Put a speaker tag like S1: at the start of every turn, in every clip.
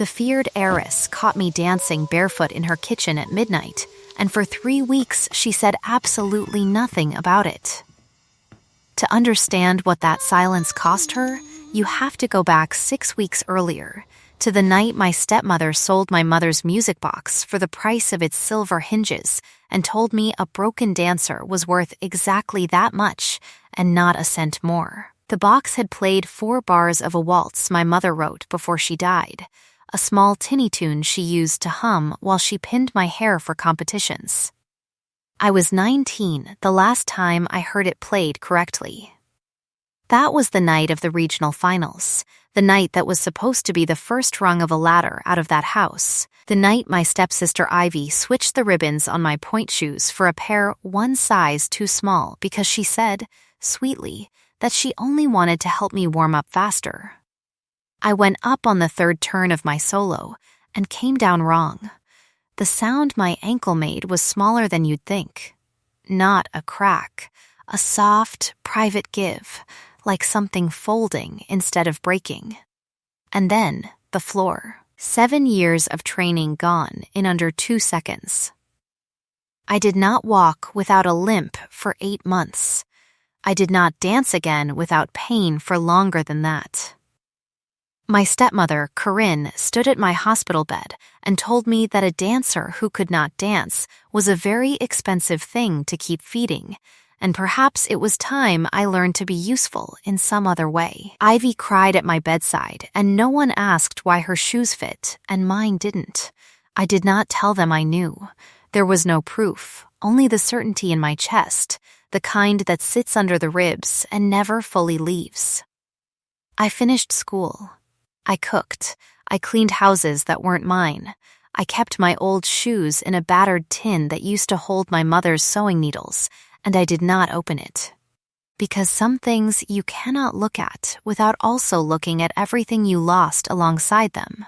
S1: The feared heiress caught me dancing barefoot in her kitchen at midnight, and for 3 weeks she said absolutely nothing about it. To understand what that silence cost her, you have to go back 6 weeks earlier, to the night my stepmother sold my mother's music box for the price of its silver hinges and told me a broken dancer was worth exactly that much and not a cent more. The box had played 4 bars of a waltz my mother wrote before she died, a small tinny tune she used to hum while she pinned my hair for competitions. I was 19 the last time I heard it played correctly. That was the night of the regional finals, the night that was supposed to be the first rung of a ladder out of that house, the night my stepsister Ivy switched the ribbons on my point shoes for a pair 1 size too small because she said, sweetly, that she only wanted to help me warm up faster. I went up on the 3rd turn of my solo and came down wrong. The sound my ankle made was smaller than you'd think. Not a crack, a soft, private give, like something folding instead of breaking. And then, the floor. 7 years of training gone in under 2 seconds. I did not walk without a limp for 8 months. I did not dance again without pain for longer than that. My stepmother, Corinne, stood at my hospital bed and told me that a dancer who could not dance was a very expensive thing to keep feeding, and perhaps it was time I learned to be useful in some other way. Ivy cried at my bedside, and no one asked why her shoes fit, and mine didn't. I did not tell them I knew. There was no proof, only the certainty in my chest, the kind that sits under the ribs and never fully leaves. I finished school. I cooked. I cleaned houses that weren't mine. I kept my old shoes in a battered tin that used to hold my mother's sewing needles, and I did not open it. Because some things you cannot look at without also looking at everything you lost alongside them.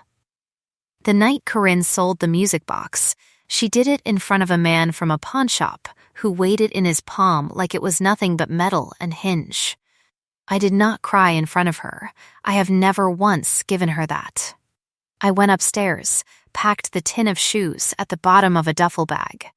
S1: The night Corinne sold the music box, she did it in front of a man from a pawn shop who weighed it in his palm like it was nothing but metal and hinge. I did not cry in front of her. I have never once given her that. I went upstairs, packed the tin of shoes at the bottom of a duffel bag,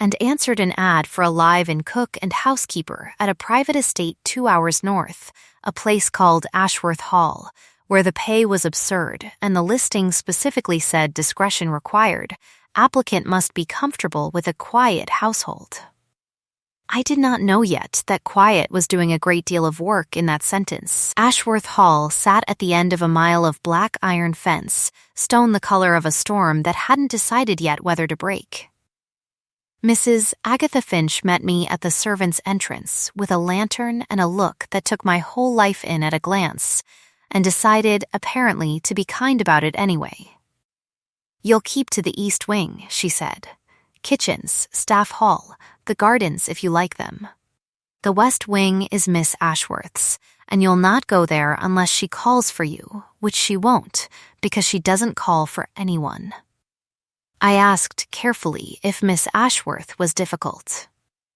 S1: and answered an ad for a live-in cook and housekeeper at a private estate 2 hours north, a place called Ashworth Hall, where the pay was absurd and the listing specifically said discretion required. Applicant must be comfortable with a quiet household. I did not know yet that quiet was doing a great deal of work in that sentence. Ashworth Hall sat at the end of a mile of black iron fence, stone the color of a storm that hadn't decided yet whether to break. Mrs. Agatha Finch met me at the servants' entrance with a lantern and a look that took my whole life in at a glance, and decided, apparently, to be kind about it anyway. "You'll keep to the east wing," she said. "Kitchens, staff hall, the gardens if you like them. The west wing is Miss Ashworth's, and you'll not go there unless she calls for you, which she won't, because she doesn't call for anyone." I asked carefully if Miss Ashworth was difficult.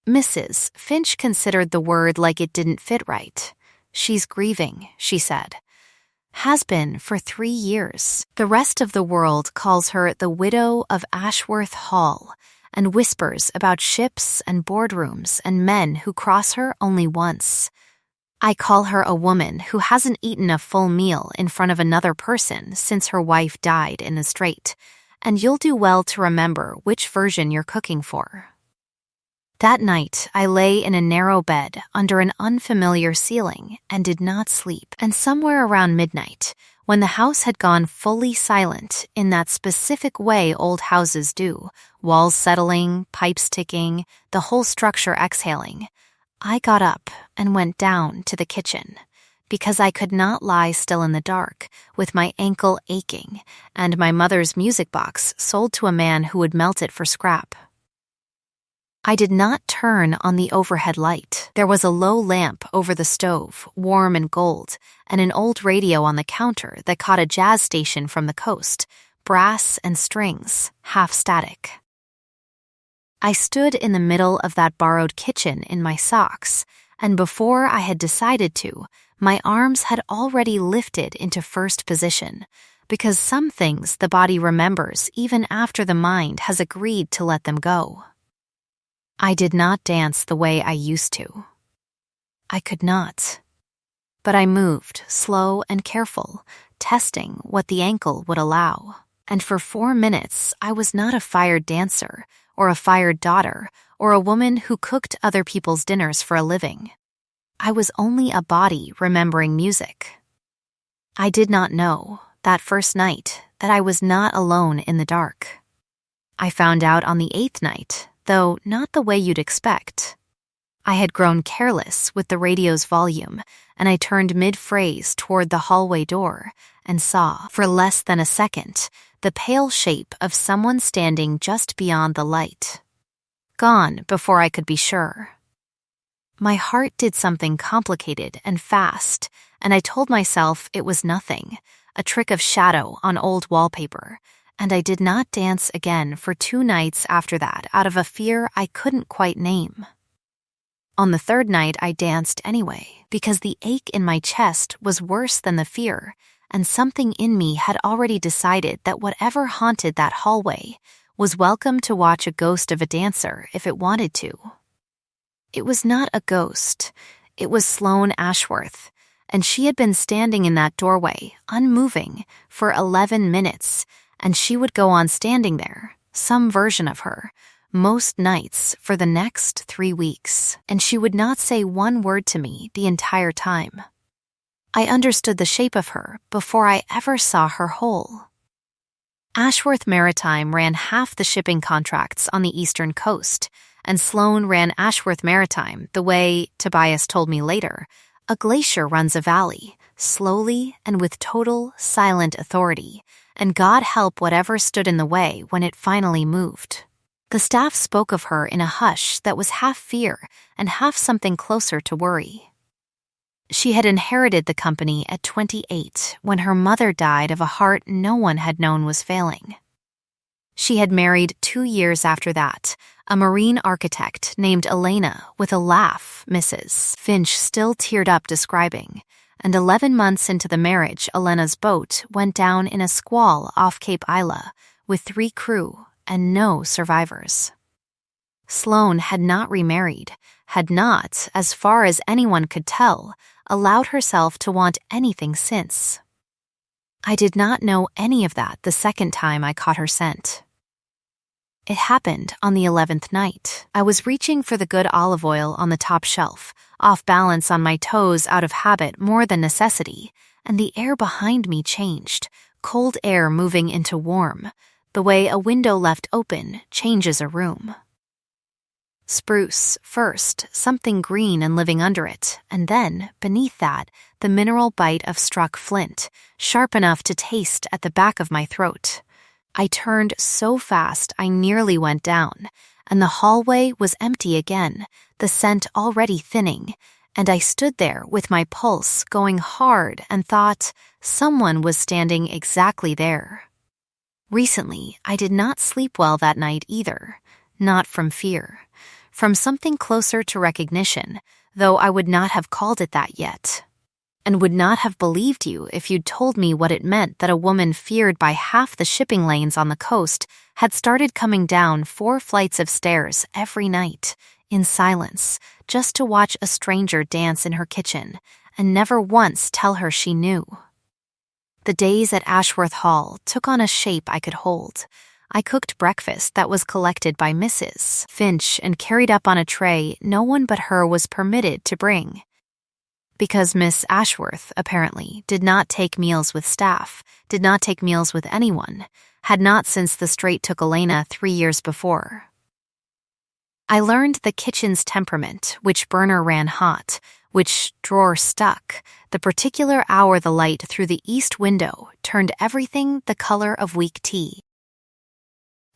S1: Mrs. Finch considered the word like it didn't fit right. "She's grieving," she said. "Has been for 3 years. The rest of the world calls her the widow of Ashworth Hall, and whispers about ships and boardrooms and men who cross her only once. I call her a woman who hasn't eaten a full meal in front of another person since her wife died in the strait, and you'll do well to remember which version you're cooking for." That night, I lay in a narrow bed under an unfamiliar ceiling and did not sleep, and somewhere around midnight, when the house had gone fully silent in that specific way old houses do, walls settling, pipes ticking, the whole structure exhaling, I got up and went down to the kitchen, because I could not lie still in the dark with my ankle aching and my mother's music box sold to a man who would melt it for scrap. I did not turn on the overhead light. There was a low lamp over the stove, warm and gold, and an old radio on the counter that caught a jazz station from the coast, brass and strings, half static. I stood in the middle of that borrowed kitchen in my socks, and before I had decided to, my arms had already lifted into first position, because some things the body remembers even after the mind has agreed to let them go. I did not dance the way I used to. I could not. But I moved, slow and careful, testing what the ankle would allow. And for 4 minutes, I was not a fired dancer, or a fired daughter, or a woman who cooked other people's dinners for a living. I was only a body remembering music. I did not know, that first night, that I was not alone in the dark. I found out on the 8th night, though not the way you'd expect. I had grown careless with the radio's volume, and I turned mid-phrase toward the hallway door and saw, for less than a second, the pale shape of someone standing just beyond the light. Gone before I could be sure. My heart did something complicated and fast, and I told myself it was nothing, a trick of shadow on old wallpaper, and I did not dance again for 2 nights after that out of a fear I couldn't quite name. On the 3rd night, I danced anyway, because the ache in my chest was worse than the fear, and something in me had already decided that whatever haunted that hallway was welcome to watch a ghost of a dancer if it wanted to. It was not a ghost. It was Sloane Ashworth, and she had been standing in that doorway, unmoving, for 11 minutes, and she would go on standing there, some version of her, most nights for the next 3 weeks, and she would not say one word to me the entire time. I understood the shape of her before I ever saw her whole. Ashworth Maritime ran half the shipping contracts on the eastern coast, and Sloane ran Ashworth Maritime the way, Tobias told me later, a glacier runs a valley, slowly and with total, silent authority, and God help whatever stood in the way when it finally moved. The staff spoke of her in a hush that was half fear and half something closer to worry. She had inherited the company at 28 when her mother died of a heart no one had known was failing. She had married 2 years after that, a marine architect named Elena with a laugh, Mrs. Finch still teared up describing, and 11 months into the marriage, Elena's boat went down in a squall off Cape Isla with 3 crew and no survivors. Sloane had not remarried, had not, as far as anyone could tell, allowed herself to want anything since. I did not know any of that the second time I caught her scent. It happened on the 11th night. I was reaching for the good olive oil on the top shelf, off balance on my toes out of habit more than necessity, and the air behind me changed, cold air moving into warm, the way a window left open changes a room. Spruce first, something green and living under it, and then, beneath that, the mineral bite of struck flint, sharp enough to taste at the back of my throat. I turned so fast I nearly went down, and the hallway was empty again, the scent already thinning, and I stood there with my pulse going hard and thought someone was standing exactly there. Recently, I did not sleep well that night either, not from fear. From something closer to recognition, though I would not have called it that yet, and would not have believed you if you'd told me what it meant that a woman feared by half the shipping lanes on the coast had started coming down 4 flights of stairs every night, in silence, just to watch a stranger dance in her kitchen, and never once tell her she knew. The days at Ashworth Hall took on a shape I could hold. I cooked breakfast that was collected by Mrs. Finch and carried up on a tray no one but her was permitted to bring. Because Miss Ashworth, apparently, did not take meals with staff, did not take meals with anyone, had not since the Strait took Elena 3 years before. I learned the kitchen's temperament, which burner ran hot, which drawer stuck, the particular hour the light through the east window turned everything the color of weak tea.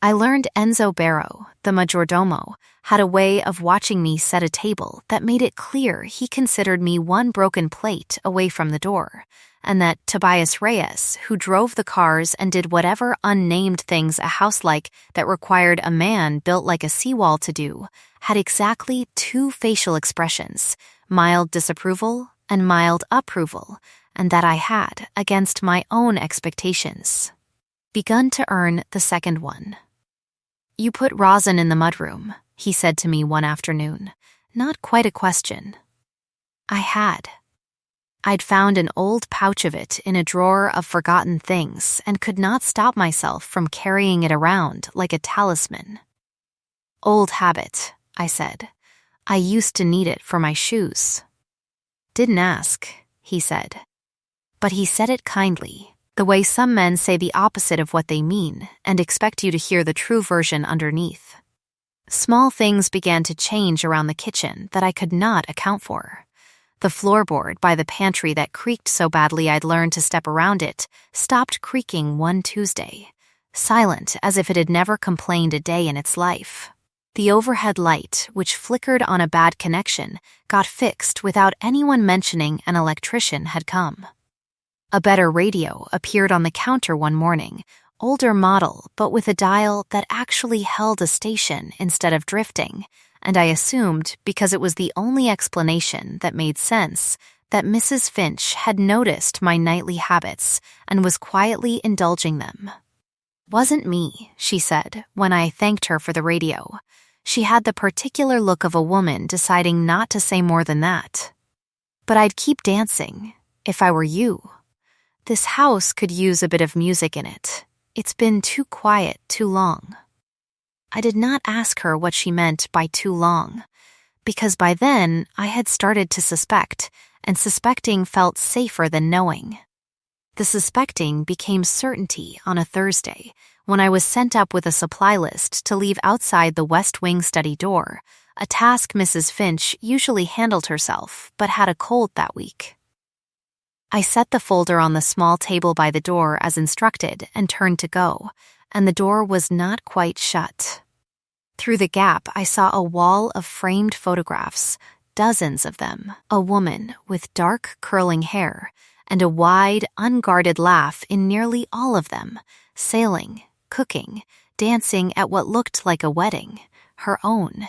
S1: I learned Enzo Barrow, the majordomo, had a way of watching me set a table that made it clear he considered me 1 broken plate away from the door, and that Tobias Reyes, who drove the cars and did whatever unnamed things a house like that required a man built like a seawall to do, had exactly 2 facial expressions, mild disapproval and mild approval, and that I had, against my own expectations, begun to earn the second one. "You put rosin in the mudroom," he said to me one afternoon. Not quite a question. I had. I'd found an old pouch of it in a drawer of forgotten things and could not stop myself from carrying it around like a talisman. "Old habit," I said. "I used to need it for my shoes." "Didn't ask," he said. But he said it kindly, the way some men say the opposite of what they mean and expect you to hear the true version underneath. Small things began to change around the kitchen that I could not account for. The floorboard by the pantry that creaked so badly I'd learned to step around it stopped creaking one Tuesday, silent as if it had never complained a day in its life. The overhead light, which flickered on a bad connection, got fixed without anyone mentioning an electrician had come. A better radio appeared on the counter one morning, older model but with a dial that actually held a station instead of drifting, and I assumed, because it was the only explanation that made sense, that Mrs. Finch had noticed my nightly habits and was quietly indulging them. "Wasn't me," she said when I thanked her for the radio. She had the particular look of a woman deciding not to say more than that. "But I'd keep dancing, if I were you. This house could use a bit of music in it. It's been too quiet too long." I did not ask her what she meant by too long, because by then I had started to suspect, and suspecting felt safer than knowing. The suspecting became certainty on a Thursday when I was sent up with a supply list to leave outside the West Wing study door, a task Mrs. Finch usually handled herself but had a cold that week. I set the folder on the small table by the door as instructed and turned to go, and the door was not quite shut. Through the gap, I saw a wall of framed photographs, dozens of them, a woman with dark curling hair, and a wide, unguarded laugh in nearly all of them, sailing, cooking, dancing at what looked like a wedding, her own.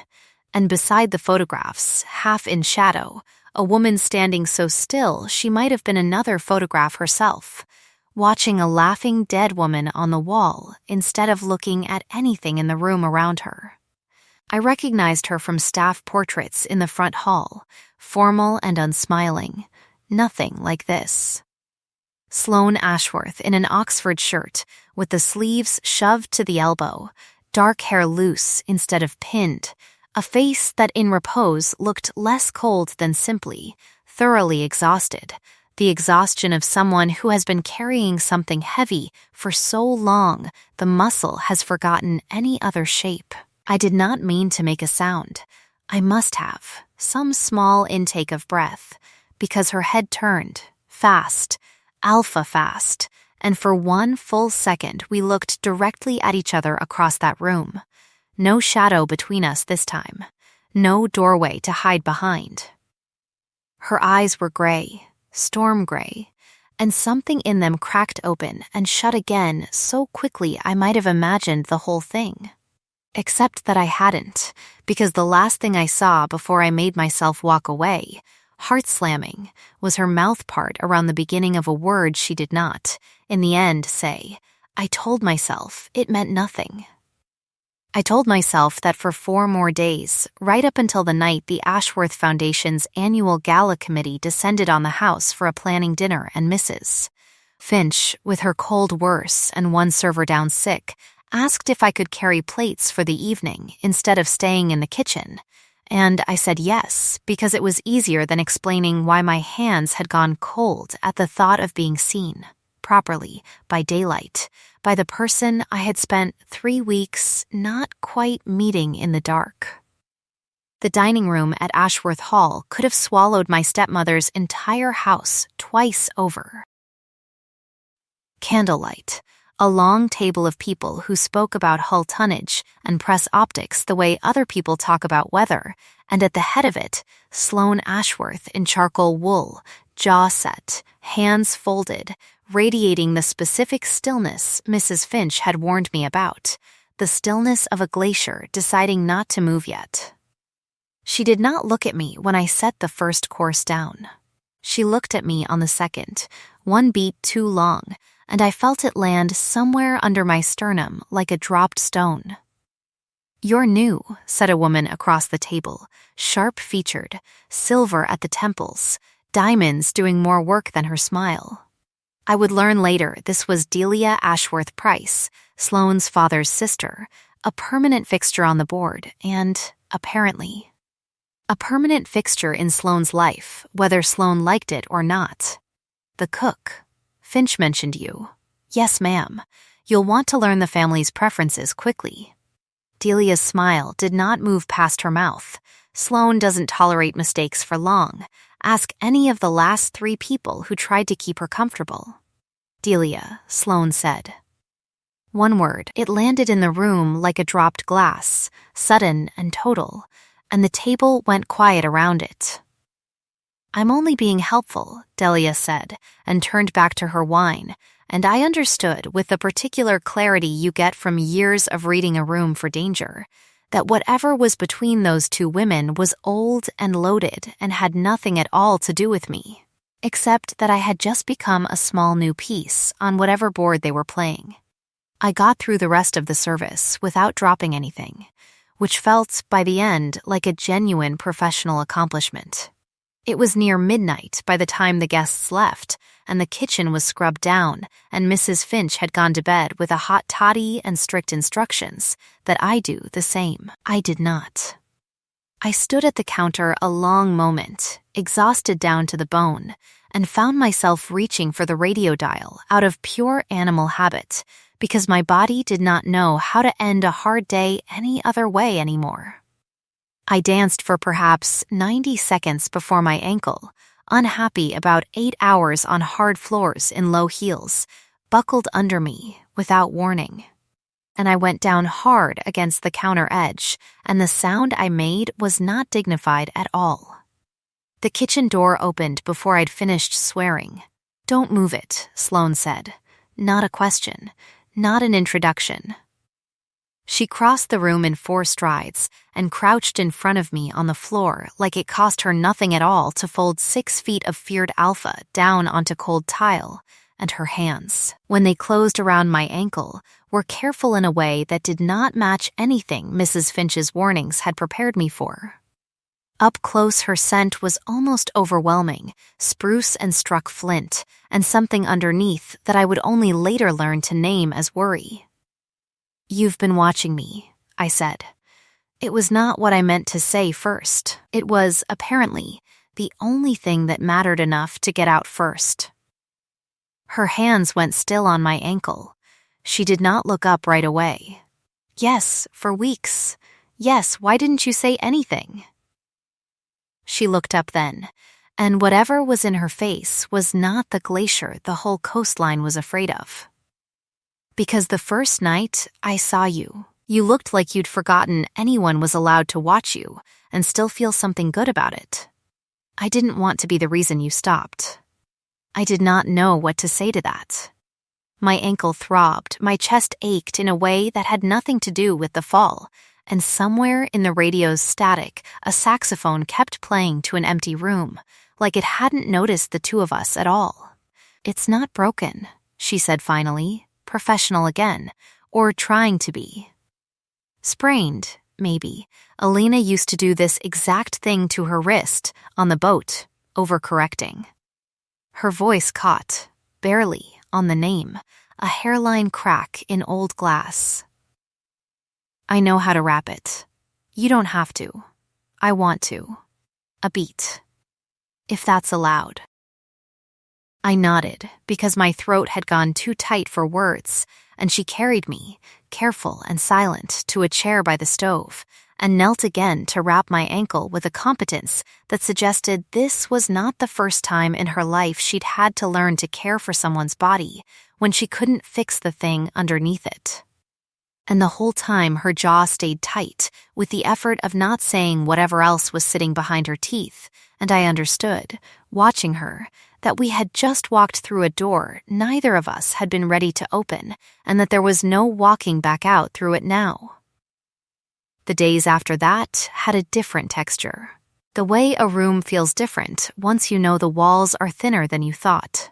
S1: And beside the photographs, half in shadow, a woman standing so still she might have been another photograph herself, watching a laughing dead woman on the wall instead of looking at anything in the room around her. I recognized her from staff portraits in the front hall, formal and unsmiling, nothing like this. Sloane Ashworth in an Oxford shirt, with the sleeves shoved to the elbow, dark hair loose instead of pinned, a face that in repose looked less cold than simply, thoroughly exhausted, the exhaustion of someone who has been carrying something heavy for so long the muscle has forgotten any other shape. I did not mean to make a sound. I must have, some small intake of breath, because her head turned, fast, alpha fast, and for one full second we looked directly at each other across that room. No shadow between us this time, no doorway to hide behind. Her eyes were gray, storm gray, and something in them cracked open and shut again so quickly I might have imagined the whole thing. Except that I hadn't, because the last thing I saw before I made myself walk away, heart-slamming, was her mouth part around the beginning of a word she did not, in the end, say. I told myself it meant nothing. I told myself that for 4 more days, right up until the night the Ashworth Foundation's annual gala committee descended on the house for a planning dinner and Mrs. Finch, with her cold worse and one server down sick, asked if I could carry plates for the evening instead of staying in the kitchen, and I said yes, because it was easier than explaining why my hands had gone cold at the thought of being seen, properly, by daylight, by the person I had spent 3 weeks not quite meeting in the dark. The dining room at Ashworth Hall could have swallowed my stepmother's entire house twice over. Candlelight. A long table of people who spoke about hull tonnage and press optics the way other people talk about weather, and at the head of it, Sloane Ashworth in charcoal wool, jaw set, hands folded, radiating the specific stillness Mrs. Finch had warned me about, the stillness of a glacier deciding not to move yet. She did not look at me when I set the first course down. She looked at me on the second, one beat too long, and I felt it land somewhere under my sternum like a dropped stone. "You're new," said a woman across the table, sharp-featured, silver at the temples, diamonds doing more work than her smile. I would learn later this was Delia Ashworth Price, Sloane's father's sister, a permanent fixture on the board, and, apparently, a permanent fixture in Sloane's life, whether Sloane liked it or not. "The cook. Finch mentioned you." "Yes, ma'am. You'll want to learn the family's preferences quickly." Delia's smile did not move past her mouth. "Sloane doesn't tolerate mistakes for long. Ask any of the last 3 people who tried to keep her comfortable." "Delia," Sloane said. One word. It landed in the room like a dropped glass, sudden and total, and the table went quiet around it. "I'm only being helpful," Delia said, and turned back to her wine, and I understood, with the particular clarity you get from years of reading A Room for Danger, that whatever was between those 2 women was old and loaded and had nothing at all to do with me, except that I had just become a small new piece on whatever board they were playing. I got through the rest of the service without dropping anything, which felt, by the end, like a genuine professional accomplishment. It was near midnight by the time the guests left, and the kitchen was scrubbed down, and Mrs. Finch had gone to bed with a hot toddy and strict instructions that I do the same. I did not. I stood at the counter a long moment, exhausted down to the bone, and found myself reaching for the radio dial out of pure animal habit, because my body did not know how to end a hard day any other way anymore. I danced for perhaps 90 seconds before my ankle, unhappy about 8 hours on hard floors in low heels, buckled under me without warning. And I went down hard against the counter edge, and the sound I made was not dignified at all. The kitchen door opened before I'd finished swearing. "Don't move it," Sloane said. Not a question, not an introduction. She crossed the room in 4 strides and crouched in front of me on the floor like it cost her nothing at all to fold 6 feet of feared alpha down onto cold tile, and her hands, when they closed around my ankle, were careful in a way that did not match anything Mrs. Finch's warnings had prepared me for. Up close, her scent was almost overwhelming, spruce and struck flint, and something underneath that I would only later learn to name as worry. "You've been watching me," I said. It was not what I meant to say first. It was, apparently, the only thing that mattered enough to get out first. Her hands went still on my ankle. She did not look up right away. "Yes, for weeks. Yes, why didn't you say anything?" She looked up then, and whatever was in her face was not the glacier the whole coastline was afraid of. "Because the first night I saw you, you looked like you'd forgotten anyone was allowed to watch you and still feel something good about it. I didn't want to be the reason you stopped." I did not know what to say to that. My ankle throbbed, my chest ached in a way that had nothing to do with the fall, and somewhere in the radio's static, a saxophone kept playing to an empty room, like it hadn't noticed the 2 of us at all. "It's not broken," she said finally, professional again, or trying to be. "Sprained, maybe. Elena used to do this exact thing to her wrist on the boat, overcorrecting." Her voice caught, barely, on the name, a hairline crack in old glass. "I know how to wrap it. You don't have to. I want to. A beat. If that's allowed." I nodded, because my throat had gone too tight for words, and she carried me, careful and silent, to a chair by the stove, and knelt again to wrap my ankle with a competence that suggested this was not the first time in her life she'd had to learn to care for someone's body when she couldn't fix the thing underneath it. And the whole time her jaw stayed tight, with the effort of not saying whatever else was sitting behind her teeth, and I understood, watching her, that we had just walked through a door neither of us had been ready to open, and that there was no walking back out through it now. The days after that had a different texture. The way a room feels different once you know the walls are thinner than you thought.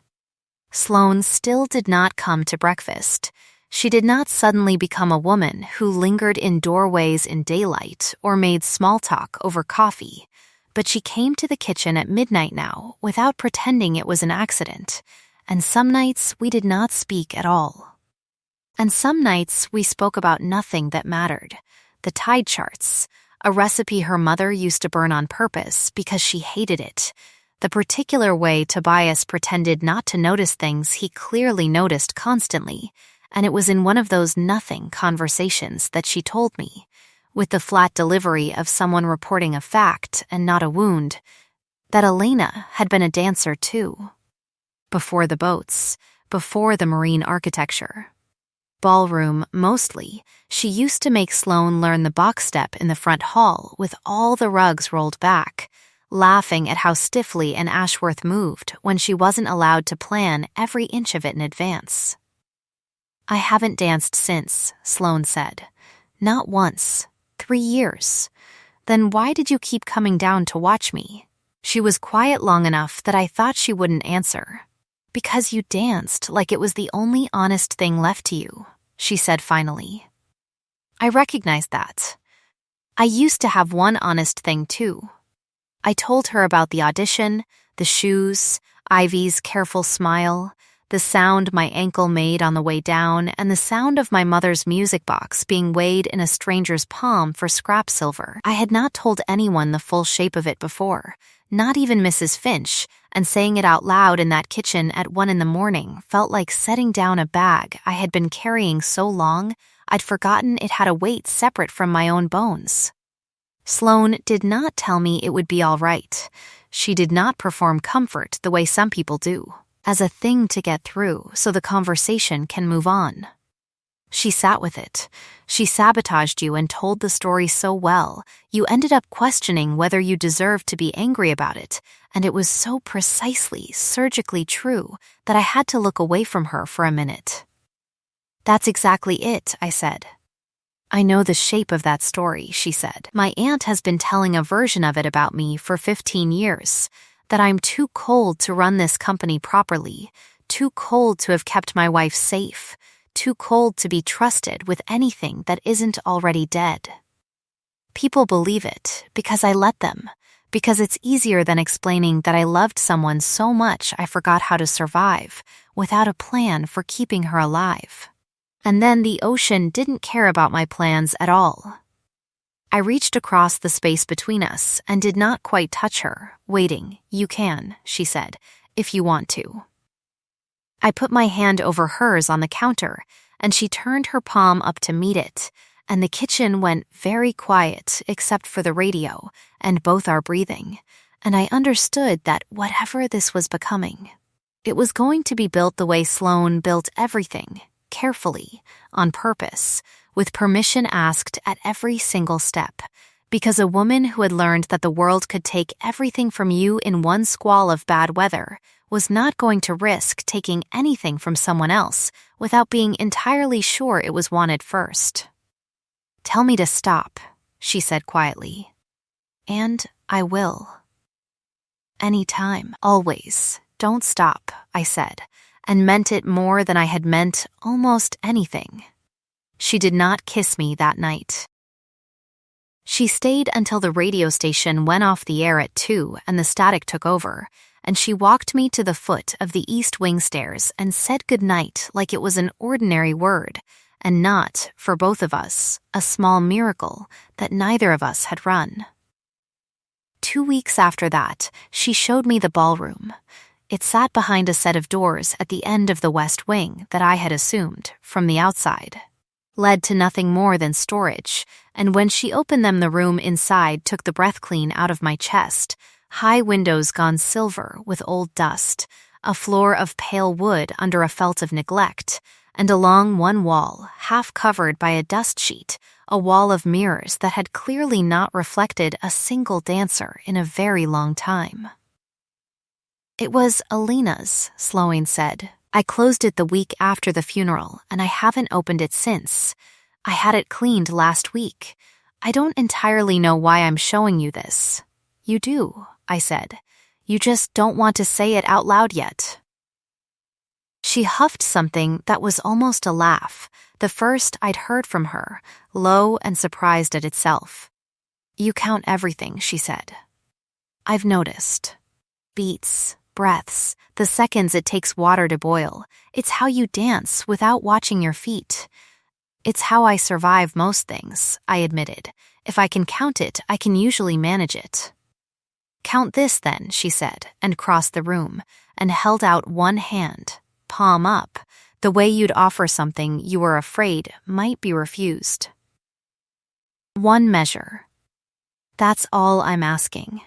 S1: Sloane still did not come to breakfast. She did not suddenly become a woman who lingered in doorways in daylight or made small talk over coffee, but she came to the kitchen at midnight now without pretending it was an accident, and some nights we did not speak at all. And some nights we spoke about nothing that mattered. The tide charts, a recipe her mother used to burn on purpose because she hated it, the particular way Tobias pretended not to notice things he clearly noticed constantly, and it was in one of those nothing conversations that she told me, with the flat delivery of someone reporting a fact and not a wound, that Elena had been a dancer too. Before the boats, before the marine architecture. Ballroom, mostly, she used to make Sloane learn the box step in the front hall with all the rugs rolled back, laughing at how stiffly an Ashworth moved when she wasn't allowed to plan every inch of it in advance. "I haven't danced since," Sloane said. "Not once. 3 years. Then why did you keep coming down to watch me?" She was quiet long enough that I thought she wouldn't answer. "Because you danced like it was the only honest thing left to you," she said finally. I recognized that. I used to have one honest thing too. I told her about the audition, the shoes, Ivy's careful smile, the sound my ankle made on the way down, and the sound of my mother's music box being weighed in a stranger's palm for scrap silver. I had not told anyone the full shape of it before, not even Mrs. Finch, and saying it out loud in that kitchen at 1 a.m. felt like setting down a bag I had been carrying so long I'd forgotten it had a weight separate from my own bones. Sloane did not tell me it would be all right. She did not perform comfort the way some people do, as a thing to get through so the conversation can move on. She sat with it. She sabotaged you and told the story so well, you ended up questioning whether you deserved to be angry about it, and it was so precisely, surgically true that I had to look away from her for a minute. "That's exactly it," I said. "I know the shape of that story," she said. "My aunt has been telling a version of it about me for 15 years, that I'm too cold to run this company properly, too cold to have kept my wife safe, too cold to be trusted with anything that isn't already dead. People believe it because I let them, because it's easier than explaining that I loved someone so much I forgot how to survive, without a plan for keeping her alive. And then the ocean didn't care about my plans at all." I reached across the space between us and did not quite touch her, waiting. "You can," she said, "if you want to." I put my hand over hers on the counter, and she turned her palm up to meet it, and the kitchen went very quiet except for the radio and both our breathing, and I understood that whatever this was becoming, it was going to be built the way Sloane built everything, carefully, on purpose, with permission asked at every single step, because a woman who had learned that the world could take everything from you in one squall of bad weather was not going to risk taking anything from someone else without being entirely sure it was wanted first. "Tell me to stop," she said quietly. "And I will." "Anytime, always, don't stop," I said, and meant it more than I had meant almost anything. She did not kiss me that night. She stayed until the radio station went off the air at 2 and the static took over, and she walked me to the foot of the East Wing stairs and said goodnight like it was an ordinary word, and not, for both of us, a small miracle that neither of us had run. 2 weeks after that, she showed me the ballroom. It sat behind a set of doors at the end of the West Wing that I had assumed, from the outside, led to nothing more than storage, and when she opened them the room inside took the breath clean out of my chest, high windows gone silver with old dust, a floor of pale wood under a felt of neglect, and along one wall, half covered by a dust sheet, a wall of mirrors that had clearly not reflected a single dancer in a very long time. "It was Alina's," Sloane said. "I closed it the week after the funeral, and I haven't opened it since. I had it cleaned last week. I don't entirely know why I'm showing you this. You do, I said. You just don't want to say it out loud yet. She huffed something that was almost a laugh, the first I'd heard from her, low and surprised at itself. You count everything, she said. I've noticed. Beats, breaths, the seconds it takes water to boil. It's how you dance without watching your feet. It's how I survive most things, I admitted. If I can count it, I can usually manage it. Count this then, she said, and crossed the room, and held out one hand, palm up, the way you'd offer something you were afraid might be refused. One measure. That's all I'm asking.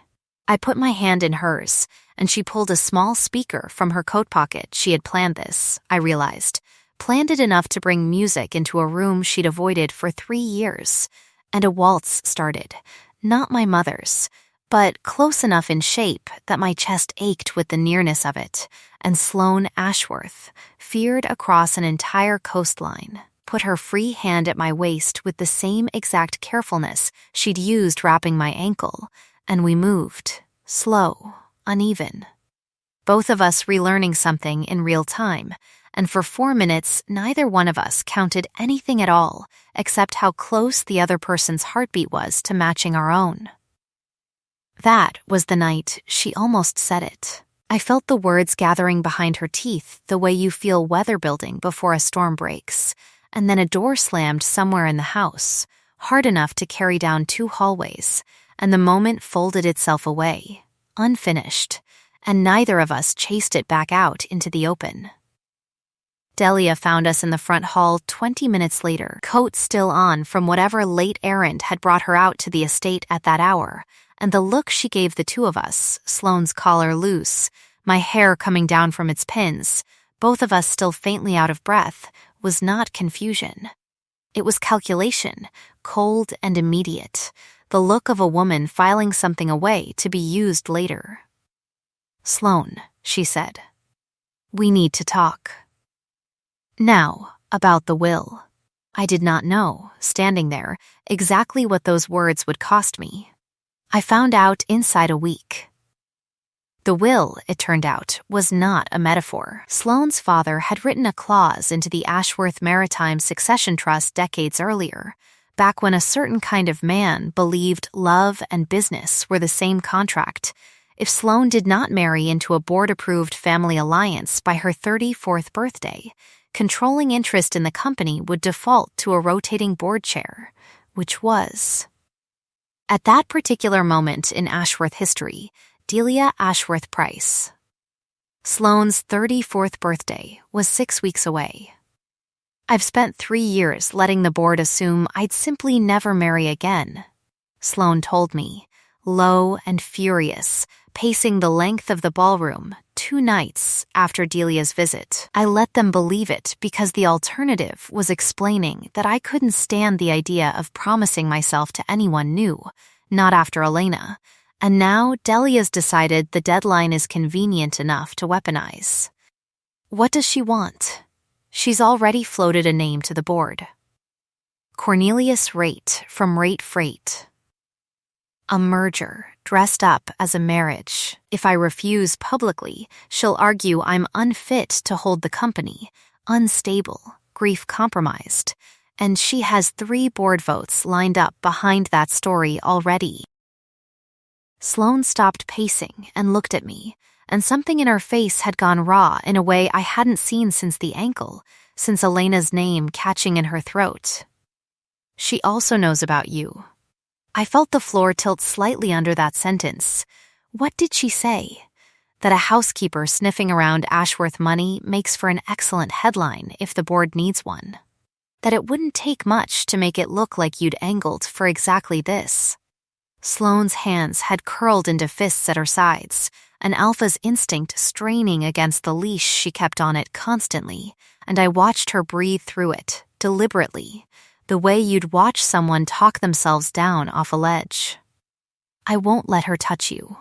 S1: I put my hand in hers, and she pulled a small speaker from her coat pocket. She had planned this, I realized. Planned it enough to bring music into a room she'd avoided for 3 years. And a waltz started. Not my mother's, but close enough in shape that my chest ached with the nearness of it, and Sloane Ashworth, feared across an entire coastline, put her free hand at my waist with the same exact carefulness she'd used wrapping my ankle, and we moved, slow, uneven. Both of us relearning something in real time, and for 4 minutes neither one of us counted anything at all except how close the other person's heartbeat was to matching our own. That was the night she almost said it. I felt the words gathering behind her teeth the way you feel weather building before a storm breaks, and then a door slammed somewhere in the house, hard enough to carry down 2 hallways, and the moment folded itself away, unfinished, and neither of us chased it back out into the open. Delia found us in the front hall 20 minutes later, coat still on from whatever late errand had brought her out to the estate at that hour, and the look she gave the two of us, Sloane's collar loose, my hair coming down from its pins, both of us still faintly out of breath, was not confusion. It was calculation, cold and immediate, the look of a woman filing something away to be used later. Sloane, she said. We need to talk. Now, about the will. I did not know, standing there, exactly what those words would cost me. I found out inside a week. The will, it turned out, was not a metaphor. Sloane's father had written a clause into the Ashworth Maritime Succession Trust decades earlier, back when a certain kind of man believed love and business were the same contract. If Sloane did not marry into a board-approved family alliance by her 34th birthday, controlling interest in the company would default to a rotating board chair, which was. At that particular moment in Ashworth history, Delia Ashworth Price. Sloane's 34th birthday was 6 weeks away. I've spent 3 years letting the board assume I'd simply never marry again, Sloane told me, low and furious, pacing the length of the ballroom 2 nights after Delia's visit. I let them believe it because the alternative was explaining that I couldn't stand the idea of promising myself to anyone new, not after Elena, and now Delia's decided the deadline is convenient enough to weaponize. What does she want? She's already floated a name to the board. Cornelius Rate from Rate Freight. A merger, dressed up as a marriage. If I refuse publicly, she'll argue I'm unfit to hold the company, unstable, grief-compromised, and she has 3 board votes lined up behind that story already. Sloane stopped pacing and looked at me, and something in her face had gone raw in a way I hadn't seen since the ankle, since Elena's name catching in her throat. She also knows about you. I felt the floor tilt slightly under that sentence. What did she say? That a housekeeper sniffing around Ashworth money makes for an excellent headline if the board needs one. That it wouldn't take much to make it look like you'd angled for exactly this. Sloane's hands had curled into fists at her sides, an alpha's instinct straining against the leash she kept on it constantly, and I watched her breathe through it, deliberately, the way you'd watch someone talk themselves down off a ledge. I won't let her touch you.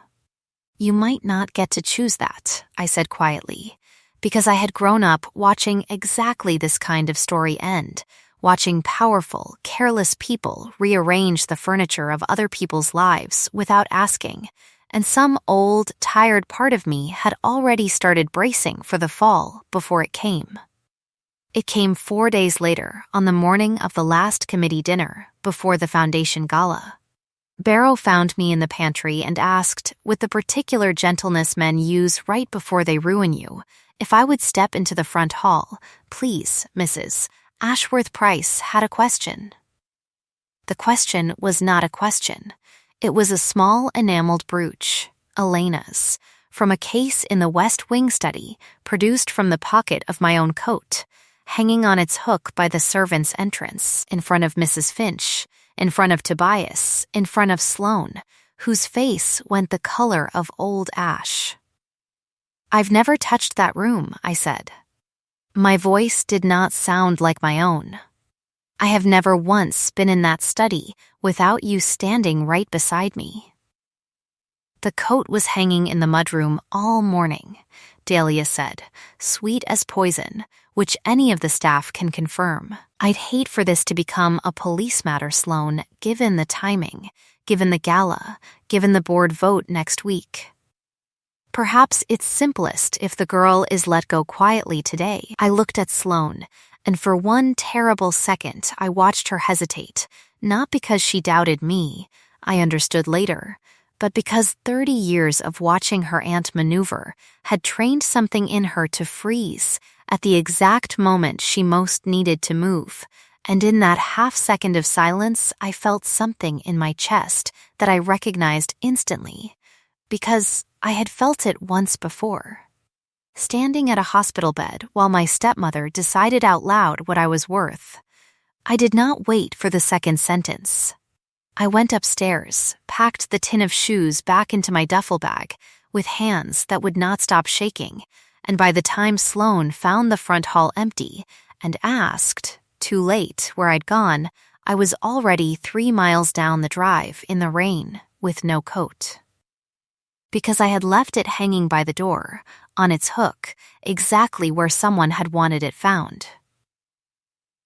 S1: You might not get to choose that, I said quietly, because I had grown up watching exactly this kind of story end, watching powerful, careless people rearrange the furniture of other people's lives without asking, and some old, tired part of me had already started bracing for the fall before it came. It came 4 days later, on the morning of the last committee dinner before the foundation gala. Barrow found me in the pantry and asked, with the particular gentleness men use right before they ruin you, if I would step into the front hall. Please, Mrs. Ashworth Price had a question. The question was not a question. It was a small enameled brooch, Elena's, from a case in the West Wing study, produced from the pocket of my own coat, hanging on its hook by the servants' entrance, in front of Mrs. Finch, in front of Tobias, in front of Sloane, whose face went the color of old ash. "I've never touched that room," I said. My voice did not sound like my own. "I have never once been in that study without you standing right beside me." "The coat was hanging in the mudroom all morning," Dahlia said, sweet as poison, which any of the staff can confirm. "I'd hate for this to become a police matter, Sloane, given the timing, given the gala, given the board vote next week. Perhaps it's simplest if the girl is let go quietly today." I looked at Sloane, and for one terrible second I watched her hesitate, not because she doubted me, I understood later, but because 30 years of watching her aunt maneuver had trained something in her to freeze at the exact moment she most needed to move, and in that half-second of silence I felt something in my chest that I recognized instantly, because I had felt it once before. Standing at a hospital bed while my stepmother decided out loud what I was worth. I did not wait for the second sentence. I went upstairs, packed the tin of shoes back into my duffel bag with hands that would not stop shaking, and by the time Sloane found the front hall empty and asked, too late, where I'd gone, I was already 3 miles down the drive in the rain with no coat. Because I had left it hanging by the door, on its hook, exactly where someone had wanted it found.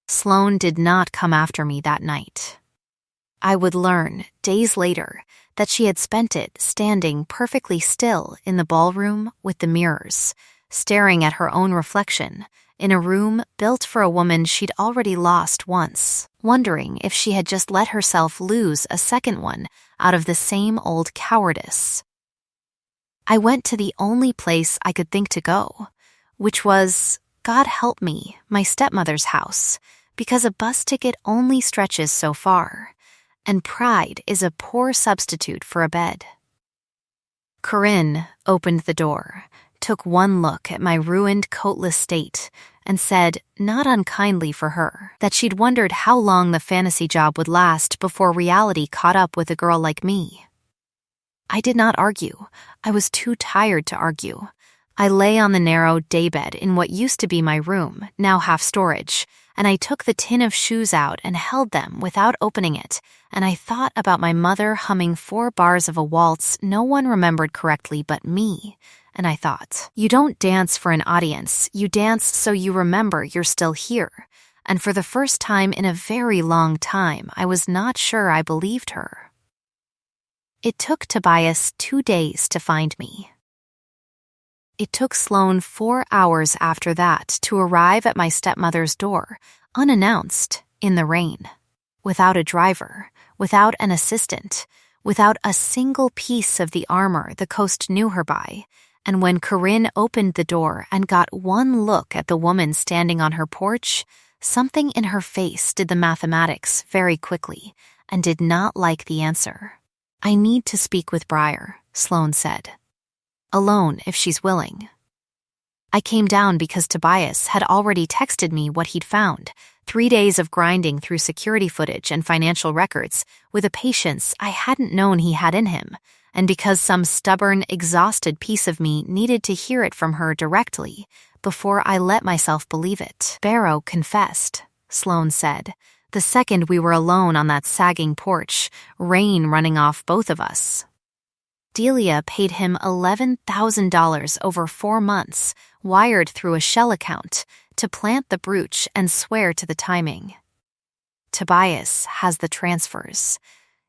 S1: Sloane did not come after me that night. I would learn, days later, that she had spent it standing perfectly still in the ballroom with the mirrors, staring at her own reflection, in a room built for a woman she'd already lost once, wondering if she had just let herself lose a second one out of the same old cowardice. I went to the only place I could think to go, which was, God help me, my stepmother's house, because a bus ticket only stretches so far, and pride is a poor substitute for a bed. Corinne opened the door, took one look at my ruined coatless state, and said, not unkindly for her, that she'd wondered how long the fantasy job would last before reality caught up with a girl like me. I did not argue. I was too tired to argue. I lay on the narrow daybed in what used to be my room, now half storage, and I took the tin of shoes out and held them without opening it, and I thought about my mother humming 4 bars of a waltz no one remembered correctly but me, and I thought, you don't dance for an audience, you dance so you remember you're still here, and for the first time in a very long time I was not sure I believed her. It took Tobias 2 days to find me. It took Sloane 4 hours after that to arrive at my stepmother's door, unannounced, in the rain, without a driver, without an assistant, without a single piece of the armor the coast knew her by, and when Corinne opened the door and got one look at the woman standing on her porch, something in her face did the mathematics very quickly and did not like the answer. "I need to speak with Briar," Sloane said. "Alone, if she's willing." I came down because Tobias had already texted me what he'd found, 3 days of grinding through security footage and financial records with a patience I hadn't known he had in him, and because some stubborn, exhausted piece of me needed to hear it from her directly before I let myself believe it. "Barrow confessed," Sloane said, the second we were alone on that sagging porch, rain running off both of us. Delia paid him $11,000 over 4 months, wired through a shell account, to plant the brooch and swear to the timing. Tobias has the transfers.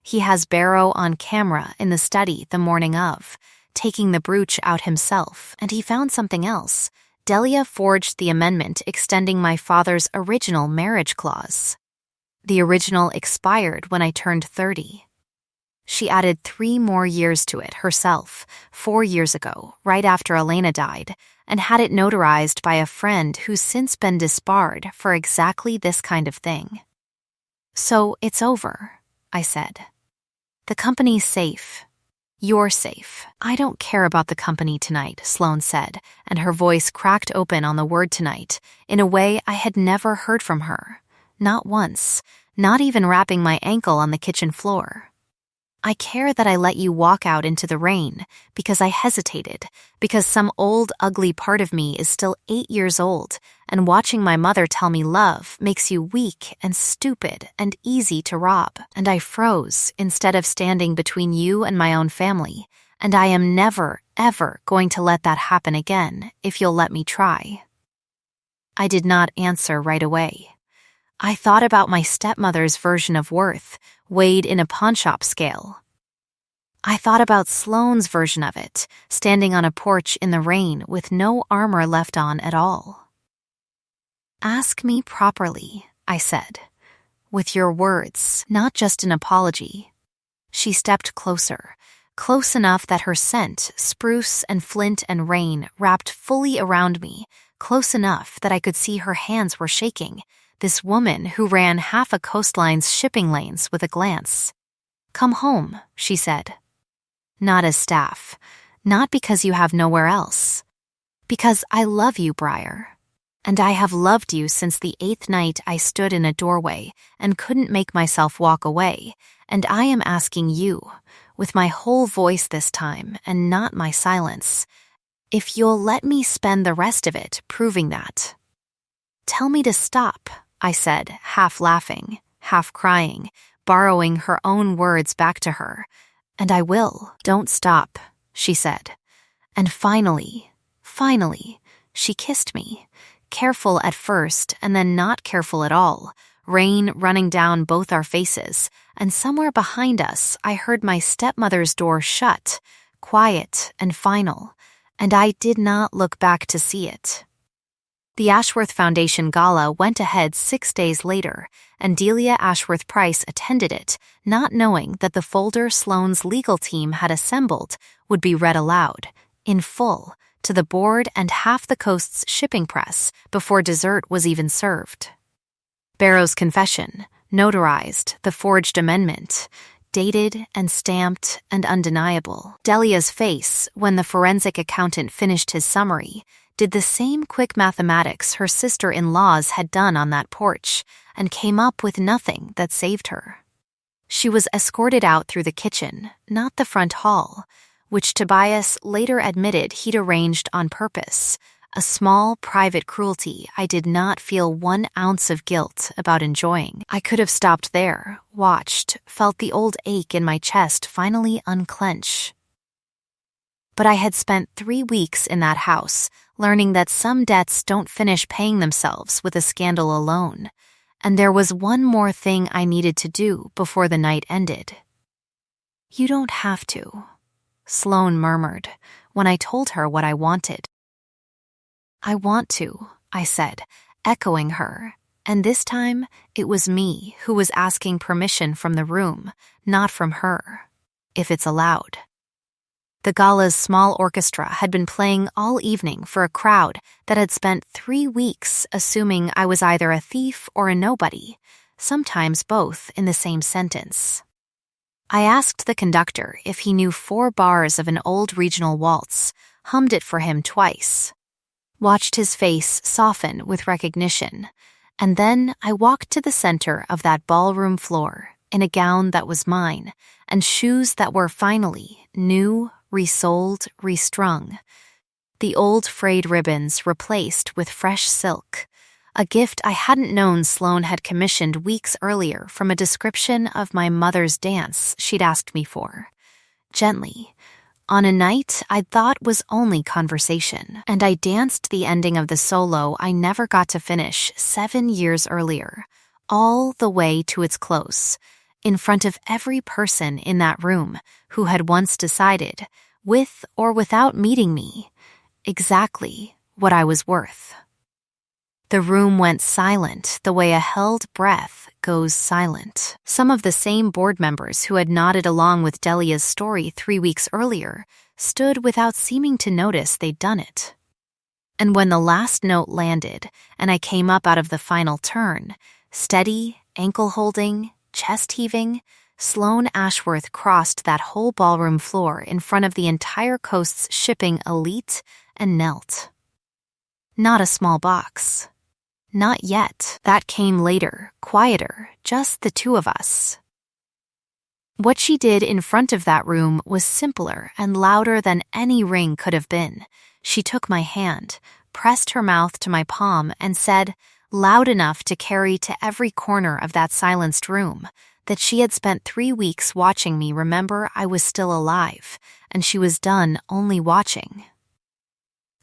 S1: He has Barrow on camera in the study the morning of, taking the brooch out himself, and he found something else. Delia forged the amendment extending my father's original marriage clause. The original expired when I turned 30. She added 3 more years to it herself, 4 years ago, right after Elena died, and had it notarized by a friend who's since been disbarred for exactly this kind of thing. So it's over, I said. The company's safe. You're safe. I don't care about the company tonight, Sloane said, and her voice cracked open on the word tonight in a way I had never heard from her. Not once, not even wrapping my ankle on the kitchen floor. I care that I let you walk out into the rain because I hesitated, because some old, ugly part of me is still 8 years old, and watching my mother tell me love makes you weak and stupid and easy to rob, and I froze instead of standing between you and my own family, and I am never, ever going to let that happen again if you'll let me try. I did not answer right away. I thought about my stepmother's version of worth, weighed in a pawnshop scale. I thought about Sloane's version of it, standing on a porch in the rain with no armor left on at all. Ask me properly, I said, with your words, not just an apology. She stepped closer, close enough that her scent, spruce and flint and rain, wrapped fully around me, close enough that I could see her hands were shaking. This woman who ran half a coastline's shipping lanes with a glance. Come home, she said. Not as staff, not because you have nowhere else. Because I love you, Briar. And I have loved you since the 8th night I stood in a doorway and couldn't make myself walk away, and I am asking you, with my whole voice this time and not my silence, if you'll let me spend the rest of it proving that. Tell me to stop, I said, half laughing, half crying, borrowing her own words back to her. And I will. Don't stop, she said. And finally, she kissed me, careful at first and then not careful at all, rain running down both our faces, and somewhere behind us I heard my stepmother's door shut, quiet and final, and I did not look back to see it. The Ashworth Foundation Gala went ahead 6 days later, and Delia Ashworth Price attended it, not knowing that the folder Sloane's legal team had assembled would be read aloud, in full, to the board and half the coast's shipping press before dessert was even served. Barrow's confession, notarized, the forged amendment, dated and stamped and undeniable. Delia's face, when the forensic accountant finished his summary, did the same quick mathematics her sister-in-laws had done on that porch, and came up with nothing that saved her. She was escorted out through the kitchen, not the front hall, which Tobias later admitted he'd arranged on purpose, a small private cruelty I did not feel 1 ounce of guilt about enjoying. I could have stopped there, watched, felt the old ache in my chest finally unclench. But I had spent 3 weeks in that house, learning that some debts don't finish paying themselves with a scandal alone, and there was one more thing I needed to do before the night ended. You don't have to, Sloane murmured when I told her what I wanted. I want to, I said, echoing her, and this time it was me who was asking permission from the room, not from her, if it's allowed. The gala's small orchestra had been playing all evening for a crowd that had spent 3 weeks assuming I was either a thief or a nobody, sometimes both in the same sentence. I asked the conductor if he knew 4 bars of an old regional waltz, hummed it for him twice, watched his face soften with recognition, and then I walked to the center of that ballroom floor in a gown that was mine and shoes that were finally new, resoled, restrung. The old frayed ribbons replaced with fresh silk, a gift I hadn't known Sloane had commissioned weeks earlier from a description of my mother's dance she'd asked me for. Gently, on a night I'd thought was only conversation, and I danced the ending of the solo I never got to finish 7 years earlier, all the way to its close, in front of every person in that room who had once decided, with or without meeting me, exactly what I was worth. The room went silent the way a held breath goes silent. Some of the same board members who had nodded along with Delia's story 3 weeks earlier stood without seeming to notice they'd done it. And when the last note landed and I came up out of the final turn, steady, ankle-holding, chest-heaving, Sloane Ashworth crossed that whole ballroom floor in front of the entire coast's shipping elite and knelt. Not a small box. Not yet. That came later, quieter, just the two of us. What she did in front of that room was simpler and louder than any ring could have been. She took my hand, pressed her mouth to my palm, and said, loud enough to carry to every corner of that silenced room, that she had spent 3 weeks watching me remember I was still alive, and she was done only watching.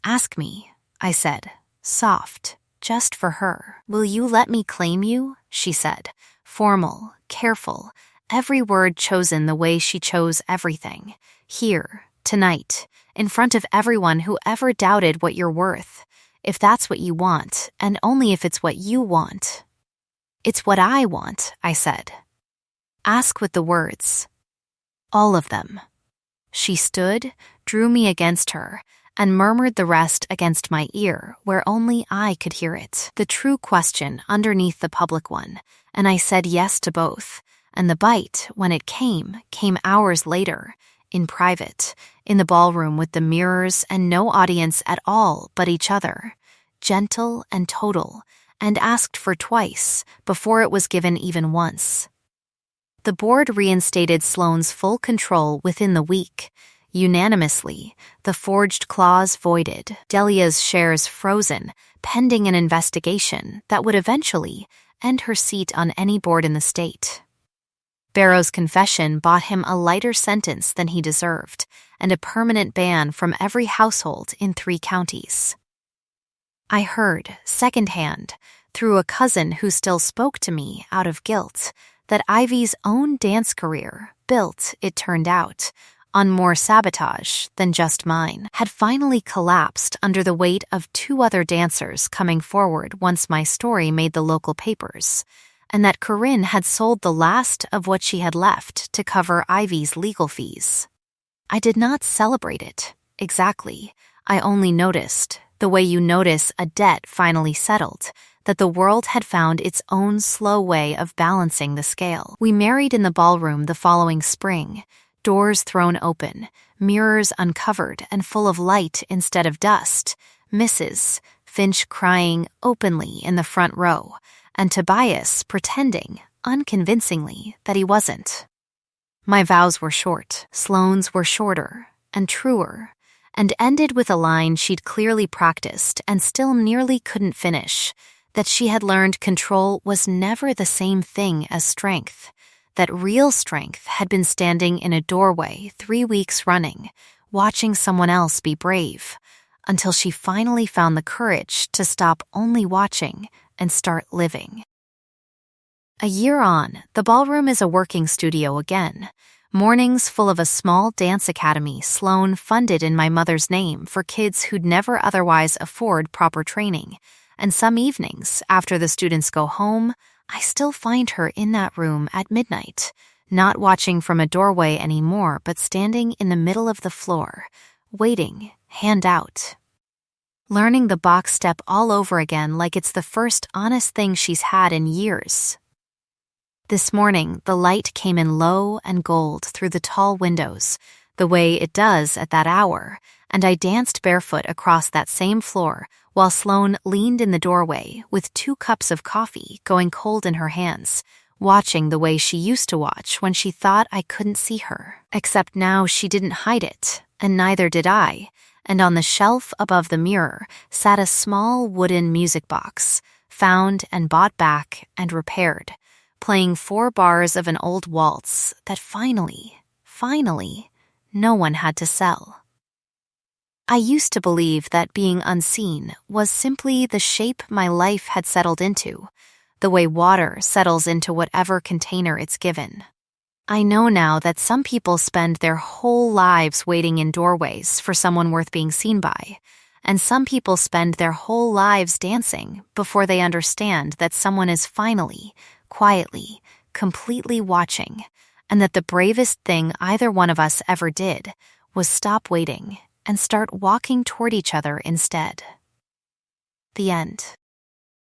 S1: Ask me, I said, soft, just for her. Will you let me claim you? She said, formal, careful, every word chosen the way she chose everything. Here, tonight, in front of everyone who ever doubted what you're worth, if that's what you want, and only if it's what you want. It's what I want, I said. Ask with the words. All of them. She stood, drew me against her, and murmured the rest against my ear where only I could hear it. The true question underneath the public one, and I said yes to both, and the bite, when it came hours later, in private, in the ballroom with the mirrors and no audience at all but each other, gentle and total, and asked for twice before it was given even once. The board reinstated Sloane's full control within the week, unanimously, the forged clause voided, Delia's shares frozen, pending an investigation that would eventually end her seat on any board in the state. Barrow's confession bought him a lighter sentence than he deserved, and a permanent ban from every household in 3 counties. I heard, secondhand, through a cousin who still spoke to me out of guilt, that Ivy's own dance career, built, it turned out, on more sabotage than just mine, had finally collapsed under the weight of 2 other dancers coming forward once my story made the local papers, and that Corinne had sold the last of what she had left to cover Ivy's legal fees. I did not celebrate it, exactly. I only noticed, the way you notice a debt finally settled, that the world had found its own slow way of balancing the scale. We married in the ballroom the following spring, doors thrown open, mirrors uncovered and full of light instead of dust, Mrs. Finch crying openly in the front row, and Tobias pretending, unconvincingly, that he wasn't. My vows were short, Sloane's were shorter and truer, and ended with a line she'd clearly practiced and still nearly couldn't finish, that she had learned control was never the same thing as strength, that real strength had been standing in a doorway 3 weeks running, watching someone else be brave, until she finally found the courage to stop only watching and start living. A year on, the ballroom is a working studio again, mornings full of a small dance academy Sloane funded in my mother's name for kids who'd never otherwise afford proper training, and some evenings, after the students go home, I still find her in that room at midnight, not watching from a doorway anymore but standing in the middle of the floor, waiting, hand out. Learning the box step all over again like it's the first honest thing she's had in years. This morning, the light came in low and gold through the tall windows, the way it does at that hour, and I danced barefoot across that same floor while Sloane leaned in the doorway with 2 cups of coffee going cold in her hands, watching the way she used to watch when she thought I couldn't see her. Except now she didn't hide it, and neither did I, and on the shelf above the mirror sat a small wooden music box, found and bought back and repaired, playing 4 bars of an old waltz that finally, no one had to sell. I used to believe that being unseen was simply the shape my life had settled into, the way water settles into whatever container it's given. I know now that some people spend their whole lives waiting in doorways for someone worth being seen by, and some people spend their whole lives dancing before they understand that someone is finally, quietly, completely watching, and that the bravest thing either one of us ever did was stop waiting and start walking toward each other instead. The end.